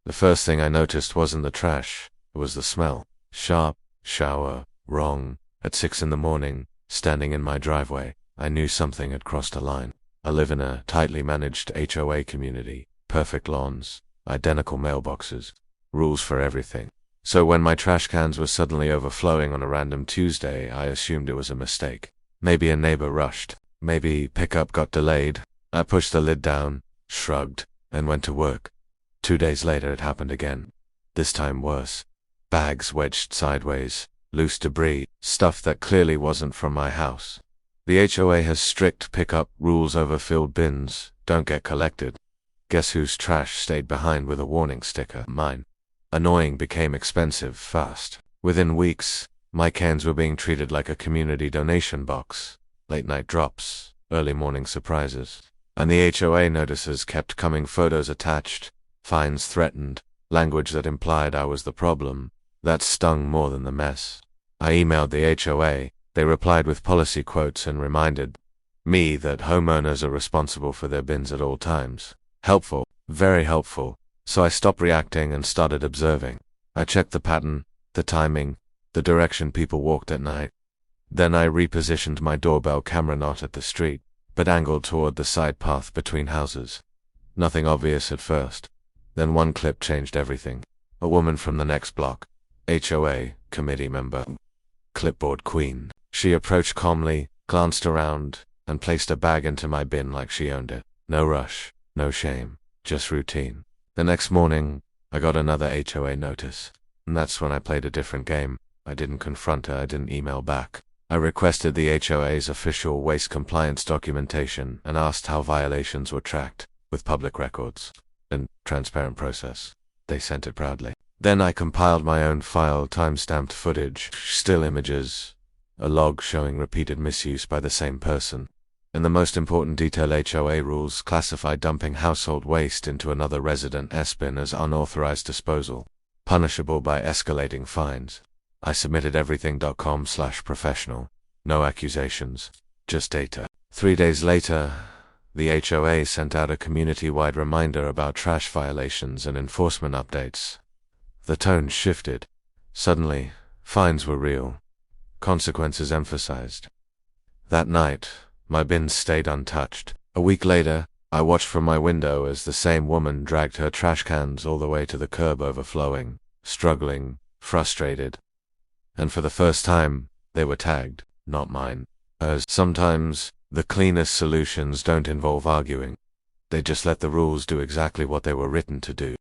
The first thing I noticed wasn't the trash, it was the smell. Sharp, shower, wrong. At 6 in the morning, standing in my driveway, I knew something had crossed a line. I live in a tightly managed HOA community, perfect lawns, identical mailboxes, rules for everything. So when my trash cans were suddenly overflowing on a random Tuesday, I assumed it was a mistake. Maybe a neighbor rushed. Maybe pickup got delayed. I pushed the lid down, shrugged, and went to work. 2 days later it happened again. This time worse. Bags wedged sideways, loose debris, stuff that clearly wasn't from my house. The HOA has strict pickup rules over filled bins, don't get collected. Guess whose trash stayed behind with a warning sticker? Mine. Annoying became expensive fast. Within weeks, my cans were being treated like a community donation box. Late night drops, early morning surprises. And the HOA notices kept coming, photos attached, fines threatened, language that implied I was the problem. That stung more than the mess. I emailed the HOA. They replied with policy quotes and reminded me that homeowners are responsible for their bins at all times. Helpful, very helpful. So I stopped reacting and started observing. I checked the pattern, the timing, the direction people walked at night. Then I repositioned my doorbell camera not at the street, but angled toward the side path between houses. Nothing obvious at first. Then one clip changed everything. A woman from the next block. HOA, committee member. Clipboard queen. She approached calmly, glanced around, and placed a bag into my bin like she owned it. No rush, no shame, just routine. The next morning, I got another HOA notice. And that's when I played a different game. I didn't confront her, I didn't email back. I requested the HOA's official waste compliance documentation and asked how violations were tracked, with public records and transparent process. They sent it proudly. Then I compiled my own file, time-stamped footage, still images, a log showing repeated misuse by the same person. And the most important detail, HOA rules classify dumping household waste into another resident bin as unauthorized disposal, punishable by escalating fines. I submitted everything.com/professional. No accusations, just data. 3 days later, the HOA sent out a community-wide reminder about trash violations and enforcement updates. The tone shifted. Suddenly, fines were real, consequences emphasized. That night, my bins stayed untouched. A week later, I watched from my window as the same woman dragged her trash cans all the way to the curb, overflowing, struggling, frustrated. And for the first time, they were tagged, not mine. As sometimes, the cleanest solutions don't involve arguing. They just let the rules do exactly what they were written to do.